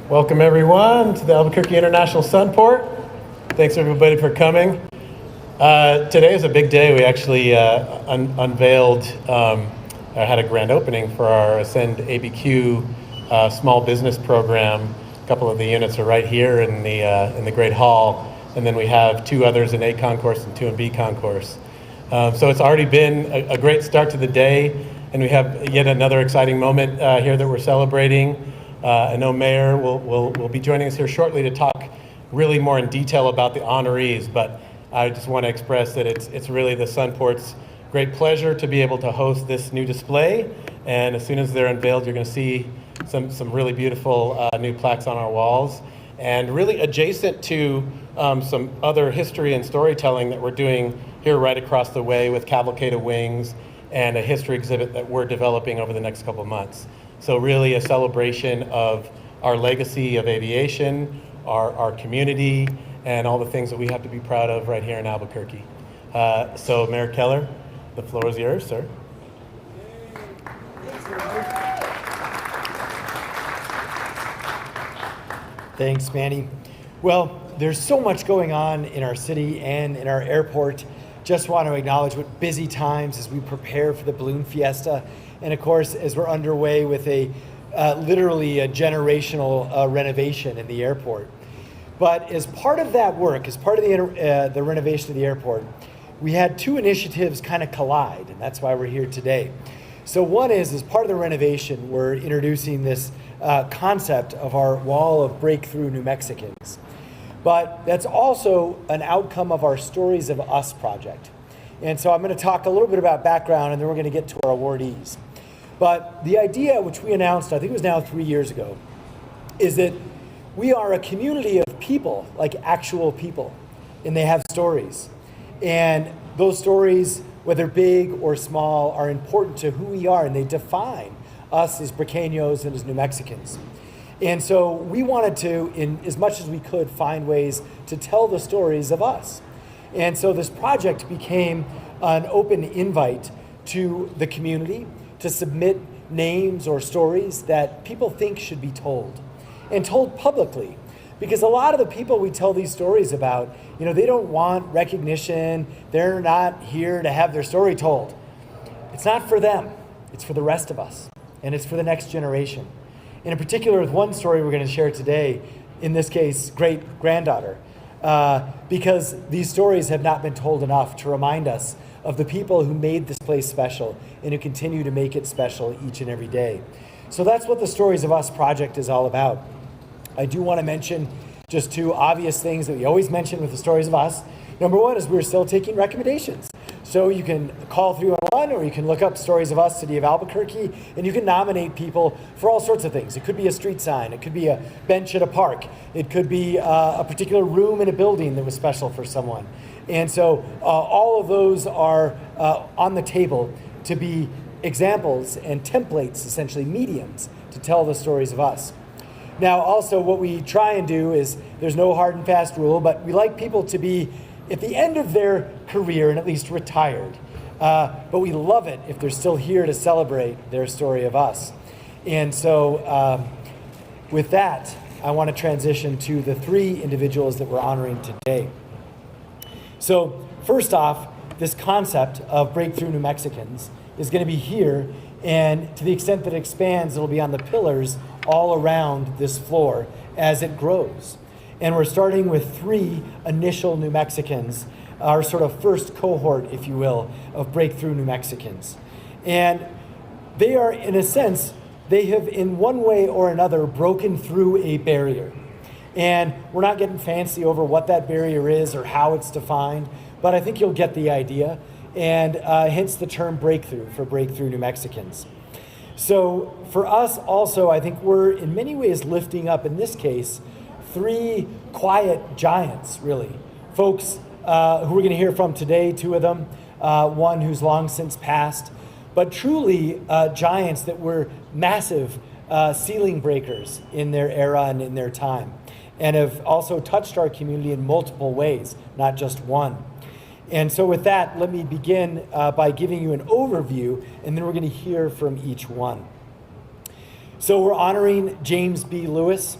Welcome everyone to the Albuquerque International Sunport. Thanks everybody for coming. Today is a big day. We actually unveiled, had a grand opening for our Ascend ABQ small business program. A couple of the units are right here in the Great Hall, and then we have two others in A concourse and two in B concourse. So it's already been a great start to the day, and we have yet another exciting moment here that we're celebrating. I know Mayor will be joining us here shortly to talk really more in detail about the honorees, but I just want to express that it's really the Sunport's great pleasure to be able to host this new display, and as soon as they're unveiled, you're going to see some really beautiful new plaques on our walls, and really adjacent to some other history and storytelling that we're doing here right across the way with Cavalcade of Wings and a history exhibit that we're developing over the next couple of months. So really a celebration of our legacy of aviation, our community, and all the things that we have to be proud of right here in Albuquerque. So Mayor Keller, the floor is yours, sir. Thanks, Manny. Well, there's so much going on in our city and in our airport. Just want to acknowledge what busy times as we prepare for the Balloon Fiesta. And of course, as we're underway with literally a generational renovation in the airport. But as part of that work, as part of the renovation of the airport, we had two initiatives kind of collide, and that's why we're here today. So one is, as part of the renovation, we're introducing this concept of our Wall of Breakthrough New Mexicans. But that's also an outcome of our Stories of Us project. And so I'm going to talk a little bit about background, and then we're going to get to our awardees. But the idea, which we announced, I think it was now 3 years ago, is that we are a community of people, like actual people, and they have stories. And those stories, whether big or small, are important to who we are, and they define us as Briqueños and as New Mexicans. And so we wanted to, in as much as we could, find ways to tell the stories of us. And so this project became an open invite to the community to submit names or stories that people think should be told, and told publicly. Because a lot of the people we tell these stories about, they don't want recognition. They're not here to have their story told. It's not for them. It's for the rest of us. And it's for the next generation. And in particular, with one story we're going to share today, in this case, great-granddaughter, because these stories have not been told enough to remind us of the people who made this place special and who continue to make it special each and every day. So that's what the Stories of Us project is all about. I do want to mention just two obvious things that we always mention with the Stories of Us. Number one is we're still taking recommendations. So you can call 311 or you can look up Stories of Us, City of Albuquerque, and you can nominate people for all sorts of things. It could be a street sign. It could be a bench at a park. It could be a particular room in a building that was special for someone. And so all of those are on the table to be examples and templates, essentially mediums, to tell the stories of us. Now, also what we try and do is, there's no hard and fast rule, but we like people to be at the end of their career and at least retired. But we love it if they're still here to celebrate their story of us. And so with that, I want to transition to the three individuals that we're honoring today. So first off, this concept of Breakthrough New Mexicans is going to be here, and to the extent that it expands, it'll be on the pillars all around this floor as it grows. And we're starting with three initial New Mexicans, our sort of first cohort, if you will, of Breakthrough New Mexicans. And they are, in a sense, they have in one way or another broken through a barrier. And we're not getting fancy over what that barrier is or how it's defined, but I think you'll get the idea, and hence the term breakthrough for Breakthrough New Mexicans. So for us also, I think we're in many ways lifting up, in this case, three quiet giants, really. Folks who we're going to hear from today, two of them, one who's long since passed, but truly giants that were massive ceiling breakers in their era and in their time, and have also touched our community in multiple ways, not just one. And so with that, let me begin by giving you an overview, and then we're going to hear from each one. So we're honoring James B. Lewis.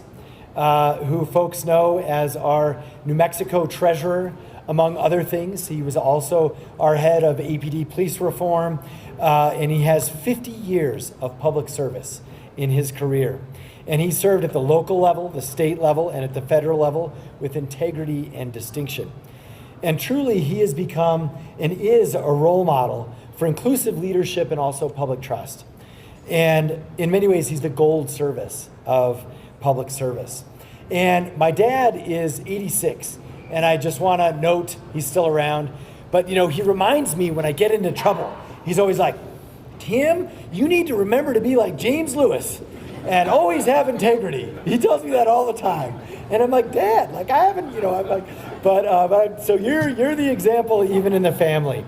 who folks know as our New Mexico treasurer, among other things. He was also our head of APD police reform, and he has 50 years of public service in his career. And he served at the local level, the state level, and at the federal level with integrity and distinction. And truly, he has become and is a role model for inclusive leadership and also public trust. And in many ways, he's the gold service of public service. And my dad is 86, and I just want to note he's still around. But, he reminds me when I get into trouble, he's always like, Tim, you need to remember to be like James Lewis and always have integrity. He tells me that all the time. And I'm like, Dad, like I haven't, I'm like, so you're the example even in the family.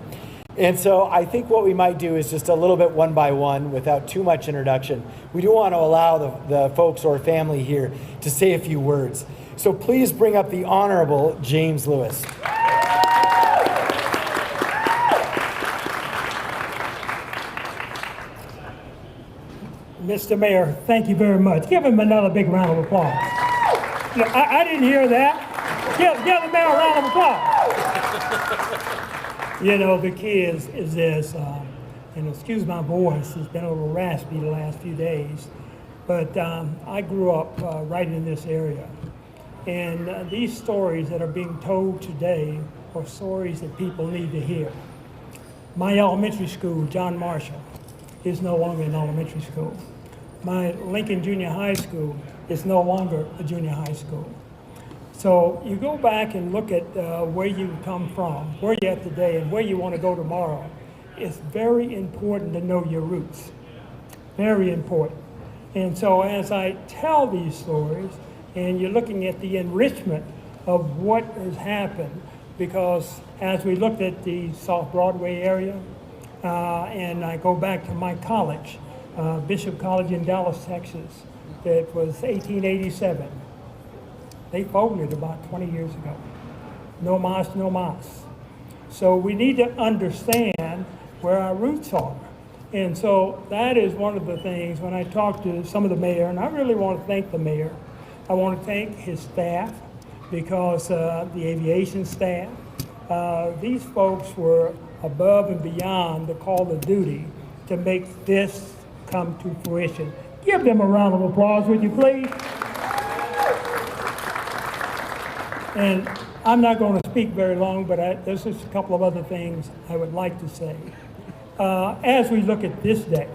And so I think what we might do is just a little bit one by one without too much introduction. We do want to allow the folks or family here to say a few words. So please bring up the Honorable James Lewis. Mr. Mayor, thank you very much. Give him another big round of applause. I didn't hear that. Give the mayor a round of applause. The key is this, and excuse my voice, it's been a little raspy the last few days, but I grew up right in this area. And these stories that are being told today are stories that people need to hear. My elementary school, John Marshall, is no longer an elementary school. My Lincoln Junior High School is no longer a junior high school. So you go back and look at where you come from, where you're at today, and where you want to go tomorrow. It's very important to know your roots. Very important. And so as I tell these stories, and you're looking at the enrichment of what has happened, because as we looked at the South Broadway area, and I go back to my college, Bishop College in Dallas, Texas, that was 1887. They folded about 20 years ago. No mas, no mas. So we need to understand where our roots are. And so that is one of the things when I talk to some of the mayor, and I really want to thank the mayor. I want to thank his staff, because the aviation staff, these folks were above and beyond the call of duty to make this come to fruition. Give them a round of applause, would you please? And I'm not going to speak very long, but there's just a couple of other things I would like to say. As we look at this day,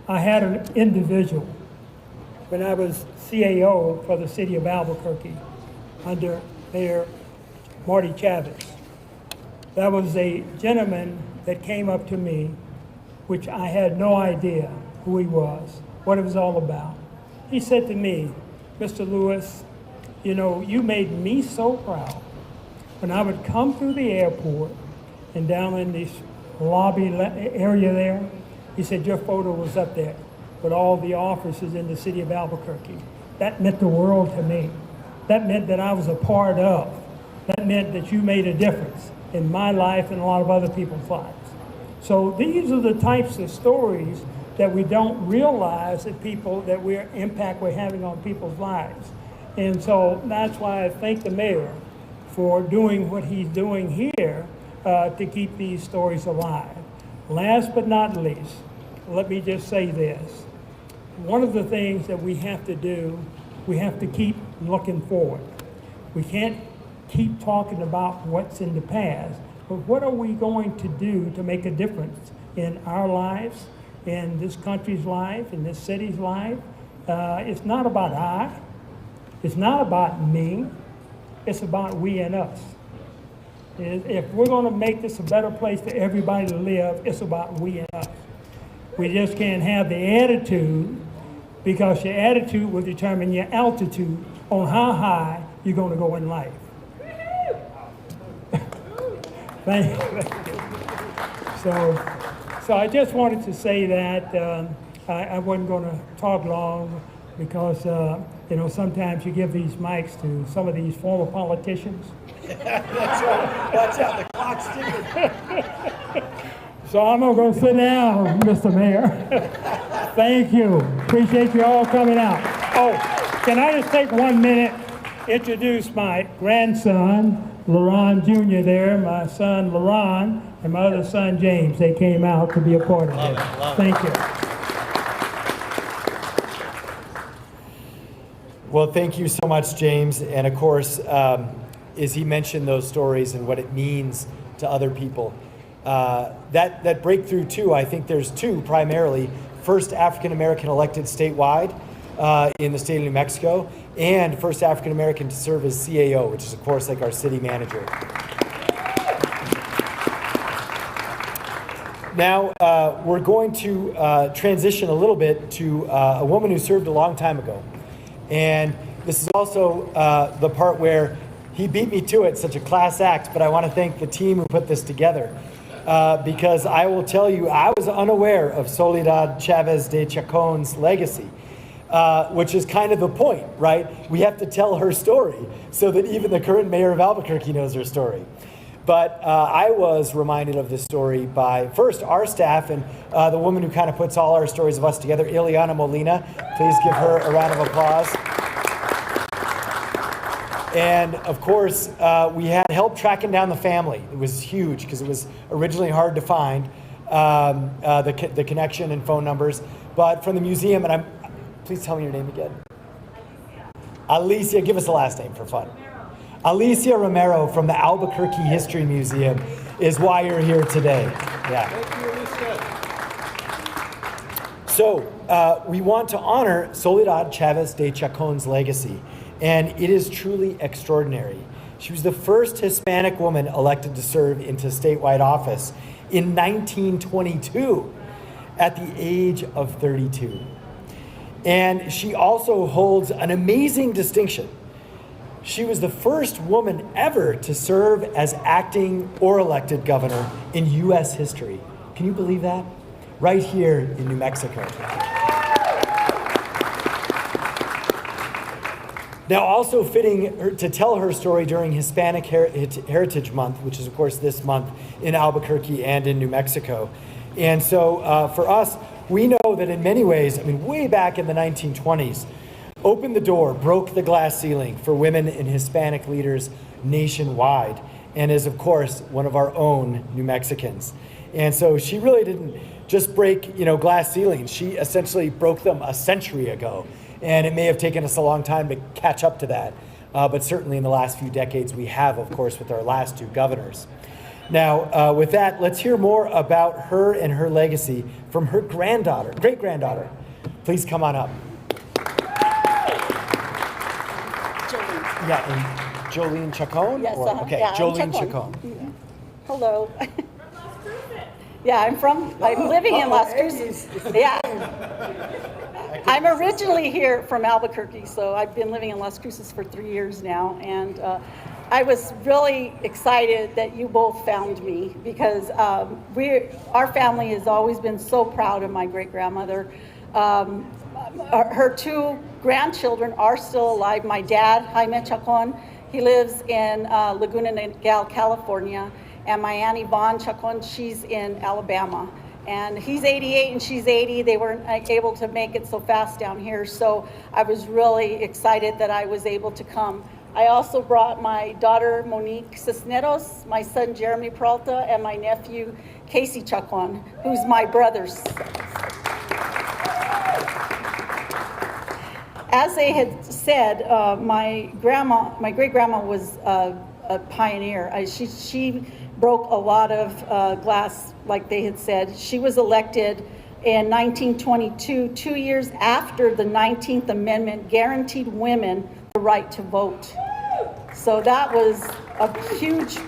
I had an individual when I was CAO for the city of Albuquerque under Mayor Marty Chavez. That was a gentleman that came up to me, which I had no idea who he was, what it was all about. He said to me, Mr. Lewis, you made me so proud. When I would come through the airport and down in this lobby area there, he said, your photo was up there with all the officers in the city of Albuquerque. That meant the world to me. That meant that I was a part of. That meant that you made a difference in my life and a lot of other people's lives. So these are the types of stories that we don't realize that impact we're having on people's lives. And so that's why I thank the mayor for doing what he's doing here to keep these stories alive. Last but not least, let me just say this. One of the things that we have to do, we have to keep looking forward. We can't keep talking about what's in the past, but what are we going to do to make a difference in our lives, in this country's life, in this city's life? It's not about I. It's not about me. It's about we and us. If we're going to make this a better place for everybody to live, it's about we and us. We just can't have the attitude, because your attitude will determine your altitude on how high you're going to go in life. Thank you. So I just wanted to say that I wasn't going to talk long, because sometimes you give these mics to some of these former politicians. That's right. Watch out, the clock's ticking. So I'm going to sit down, Mr. Mayor. Thank you. Appreciate you all coming out. Oh, Can I just take 1 minute, introduce my grandson, LaRon Jr. there, my son LaRon, and my other son James. They came out to be a part of this. Thank you. Well, thank you so much, James. And of course, as he mentioned those stories and what it means to other people, that breakthrough too, I think there's two primarily. First African-American elected statewide in the state of New Mexico, and first African-American to serve as CAO, which is of course like our city manager. Now, we're going to transition a little bit to a woman who served a long time ago. And this is also the part where he beat me to it, such a class act, but I want to thank the team who put this together. Because I will tell you, I was unaware of Soledad Chávez de Chacón's legacy, which is kind of the point, right? We have to tell her story so that even the current mayor of Albuquerque knows her story. But I was reminded of this story by, first, our staff and the woman who kind of puts all our stories of us together, Ileana Molina. Please give her a round of applause. And of course, we had help tracking down the family. It was huge because it was originally hard to find the connection and phone numbers. But from the museum, and please tell me your name again. Alicia, give us a last name for fun. Alicia Romero from the Albuquerque History Museum is why you're here today. Yeah. Thank you, Alicia. So we want to honor Soledad Chávez de Chacón's legacy, and it is truly extraordinary. She was the first Hispanic woman elected to serve into statewide office in 1922 at the age of 32. And she also holds an amazing distinction. She was the first woman ever to serve as acting or elected governor in U.S. history. Can you believe that? Right here in New Mexico. Now, also fitting to tell her story during Hispanic Heritage Month, which is, of course, this month in Albuquerque and in New Mexico. And so for us, we know that in many ways, way back in the 1920s, opened the door, broke the glass ceiling for women and Hispanic leaders nationwide, and is, of course, one of our own New Mexicans. And so she really didn't just break, glass ceilings. She essentially broke them a century ago. And it may have taken us a long time to catch up to that. But certainly in the last few decades, we have, of course, with our last two governors. Now, with that, let's hear more about her and her legacy from her great-granddaughter. Please come on up. Yeah, and Jolene Chacón? Yes, Okay, yeah, Jolene Chacón. Chacón. Hello. Yeah, I'm living in Las Cruces. Yeah. I'm originally here from Albuquerque, so I've been living in Las Cruces for 3 years now, and I was really excited that you both found me because our family has always been so proud of my great-grandmother. Her two grandchildren are still alive. My dad, Jaime Chacón, he lives in Laguna Niguel, California, and my Aunt Yvonne Chacón, she's in Alabama. And he's 88 and she's 80. They weren't able to make it so fast down here, so I was really excited that I was able to come. I also brought my daughter Monique Cisneros, my son Jeremy Peralta, and my nephew Casey Chacón, who's my brother's. As they had said, my great-grandma was a pioneer. She broke a lot of glass, like they had said. She was elected in 1922, 2 years after the 19th Amendment guaranteed women the right to vote. So that was a huge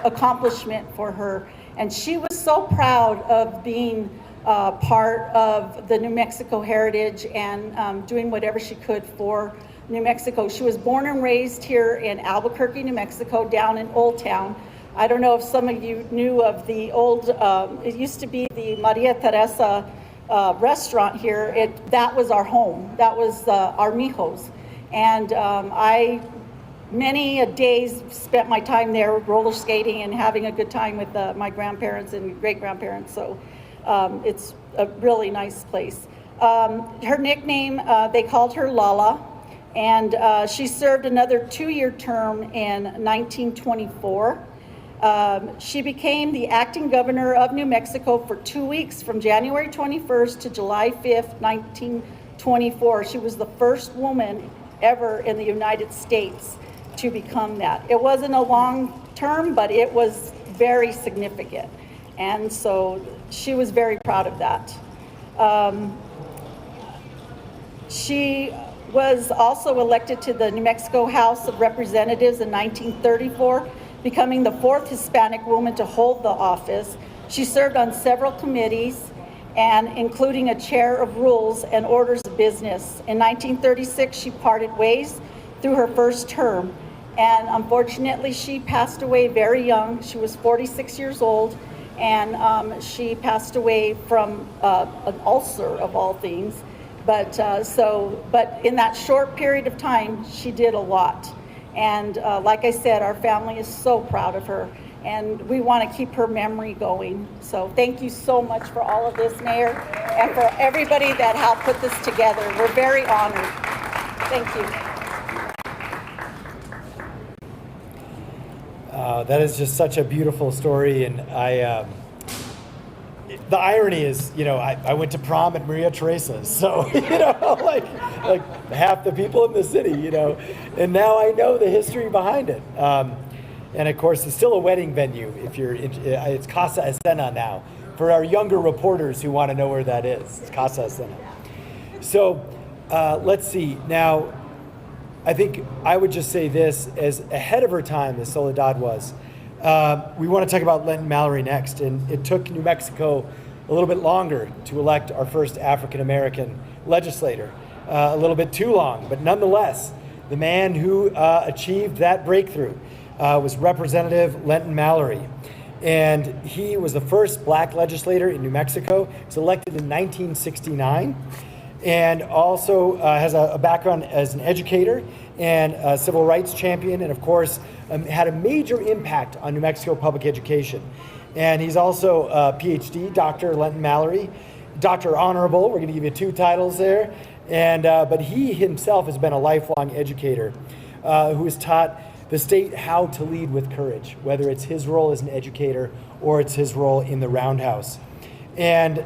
accomplishment for her. And she was so proud of being part of the New Mexico heritage and doing whatever she could for New Mexico. She was born and raised here in Albuquerque, New Mexico, down in Old Town. I don't know if some of you knew of the old, it used to be the Maria Teresa restaurant here. That was our home. That was our mijos. And I, many days spent my time there roller skating and having a good time with my grandparents and great-grandparents. So it's a really nice place. Her nickname, they called her Lala. And she served another 2-year term in 1924. She became the acting governor of New Mexico for 2 weeks from January 21st to July 5th, 1924. She was the first woman ever in the United States to become that. It wasn't a long term, but it was very significant. And so she was very proud of that. She was also elected to the New Mexico House of Representatives in 1934, becoming the 4th Hispanic woman to hold the office. She served on several committees, and including a chair of rules and orders of business. In 1936, she parted ways through her first term, and unfortunately, she passed away very young. She was 46 years old, and she passed away from an ulcer of all things. But in that short period of time, she did a lot. And like I said, our family is so proud of her, and we want to keep her memory going. So thank you so much for all of this, Mayor, and for everybody that helped put this together. We're very honored. Thank you. That is just such a beautiful story, and the irony is, I went to prom at Maria Teresa's, so, like half the people in the city, and now I know the history behind it. And of course, it's still a wedding venue. It's Casa Escena now. For our younger reporters who want to know where that is, it's Casa Escena. So let's see. Now, I think I would just say this, as ahead of her time as Soledad was. We want to talk about Lenton Mallory next, and it took New Mexico a little bit longer to elect our first African-American legislator, a little bit too long, but nonetheless, the man who achieved that breakthrough was Representative Lenton Mallory, and he was the first black legislator in New Mexico. He was elected in 1969, and also has a background as an educator and a civil rights champion, and of course, had a major impact on New Mexico public education. And he's also a PhD, Dr. Lenton Mallory, Dr. Honorable. We're going to give you 2 titles there. And but he himself has been a lifelong educator who has taught the state how to lead with courage, whether it's his role as an educator or it's his role in the Roundhouse. And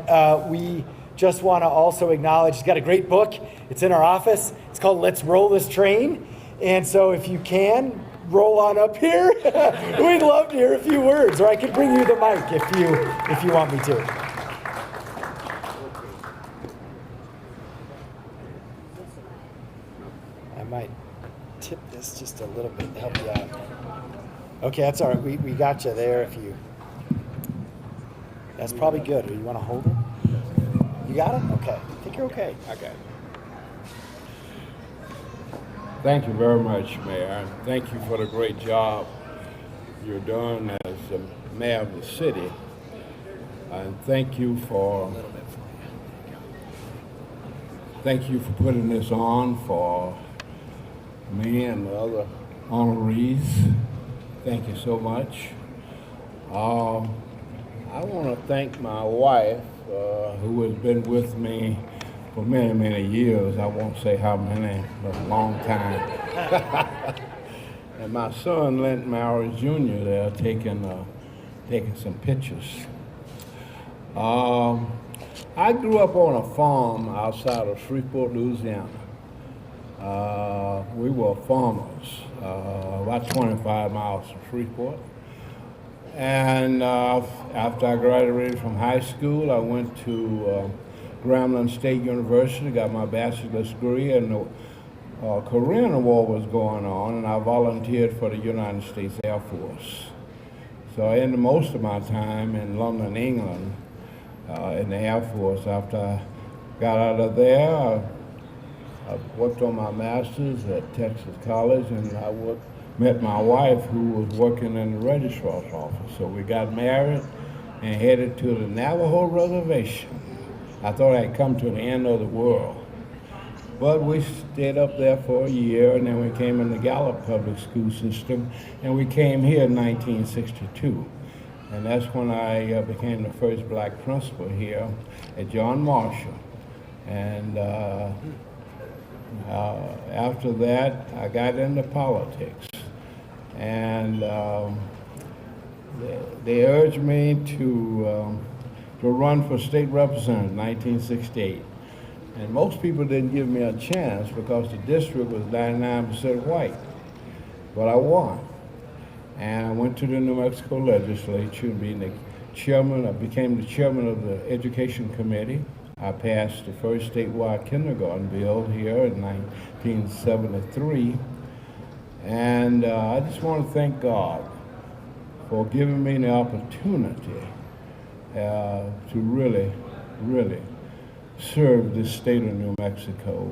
we just want to also acknowledge, he's got a great book. It's in our office. It's called Let's Roll This Train. And so if you can, roll on up here. We'd love to hear a few words, or I could bring you the mic if you want me to. I might tip this just a little bit to help you out. Okay, that's all right. We got you there. That's probably good. Or you want to hold it? You got it? Okay. I think you're okay. Okay. Thank you very much, Mayor, and thank you for the great job you're doing as the mayor of the city. And thank you for putting this on for me and the other honorees. Thank you so much. I want to thank my wife, who has been with me for many, many years. I won't say how many, but a long time. And my son, Lenton Mallory Jr., they're taking some pictures. I grew up on a farm outside of Shreveport, Louisiana. We were farmers, about 25 miles from Shreveport. And after I graduated from high school, I went to Grambling State University, got my bachelor's degree, and the Korean War was going on, and I volunteered for the United States Air Force. So I ended most of my time in London, England, in the Air Force. After I got out of there, I worked on my master's at Texas College, and I met my wife, who was working in the registrar's office. So we got married and headed to the Navajo Reservation. I thought I'd come to the end of the world. But we stayed up there for a year, and then we came in the Gallup public school system, and we came here in 1962. And that's when I became the first black principal here at John Marshall. And After that, I got into politics, and they urged me to run for state representative in 1968. And most people didn't give me a chance because the district was 99% white. But I won. And I went to the New Mexico legislature, being the chairman. I became the chairman of the Education Committee. I passed the first statewide kindergarten bill here in 1973. And I just want to thank God for giving me the opportunity to really, really serve this state of New Mexico.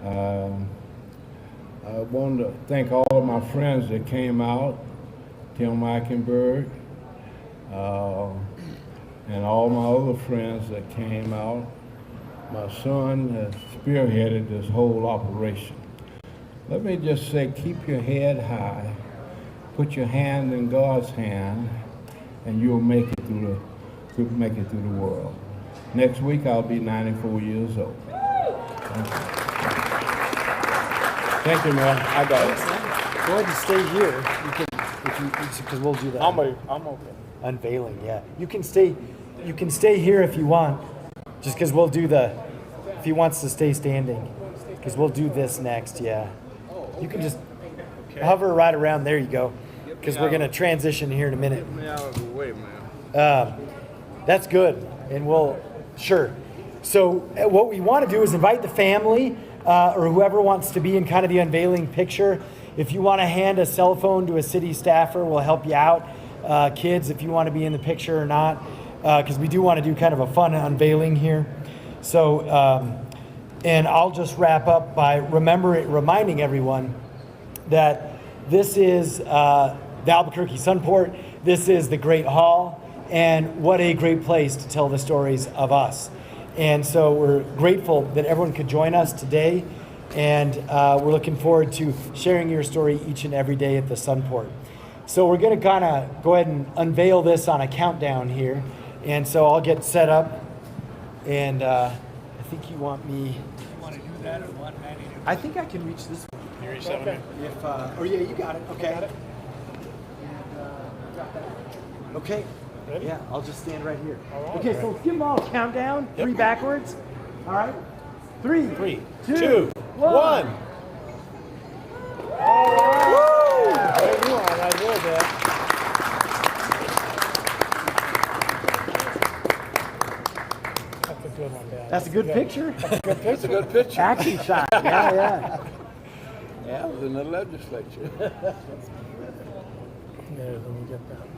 And I want to thank all of my friends that came out, Tim Meichenberg, and all my other friends that came out. My son has spearheaded this whole operation. Let me just say, keep your head high, put your hand in God's hand, and you'll make it through the world. Next week I'll be 94 years old. Thank you, man. I got it. Go ahead and stay here. You can, because we'll do that. I'm okay. Unveiling, yeah. You can stay here if you want, just because we'll do if he wants to stay standing, because we'll do this next, yeah. You can just hover right around, there you go, because we're going to transition here in a minute. Get me out of the way, man. That's good, and sure. So what we want to do is invite the family or whoever wants to be in kind of the unveiling picture. If you want to hand a cell phone to a city staffer, we'll help you out. Kids, if you want to be in the picture or not, because we do want to do kind of a fun unveiling here. So, and I'll just wrap up by reminding everyone that this is the Albuquerque Sunport. This is the Great Hall, and what a great place to tell the stories of us. And so we're grateful that everyone could join us today, and we're looking forward to sharing your story each and every day at the Sunport. So we're going to kind of go ahead and unveil this on a countdown here. And so I'll get set up, and I think you want me... You want to do that or what, Manny? I think I can reach this one. Can you reach that one? If, oh yeah, you got it. Okay. Got it. Okay. Ready? Yeah, I'll just stand right here. All right. Okay, so let's give them all a countdown. Yep. 3 backwards. All right. 3, 3, 2, 2, 1. All right. Woo! There you are, right there, Dad. That's a good one, Dad. That's a good picture. That's a good picture. Action shot. Yeah, yeah. Yeah, I was in the legislature. There, let me get that.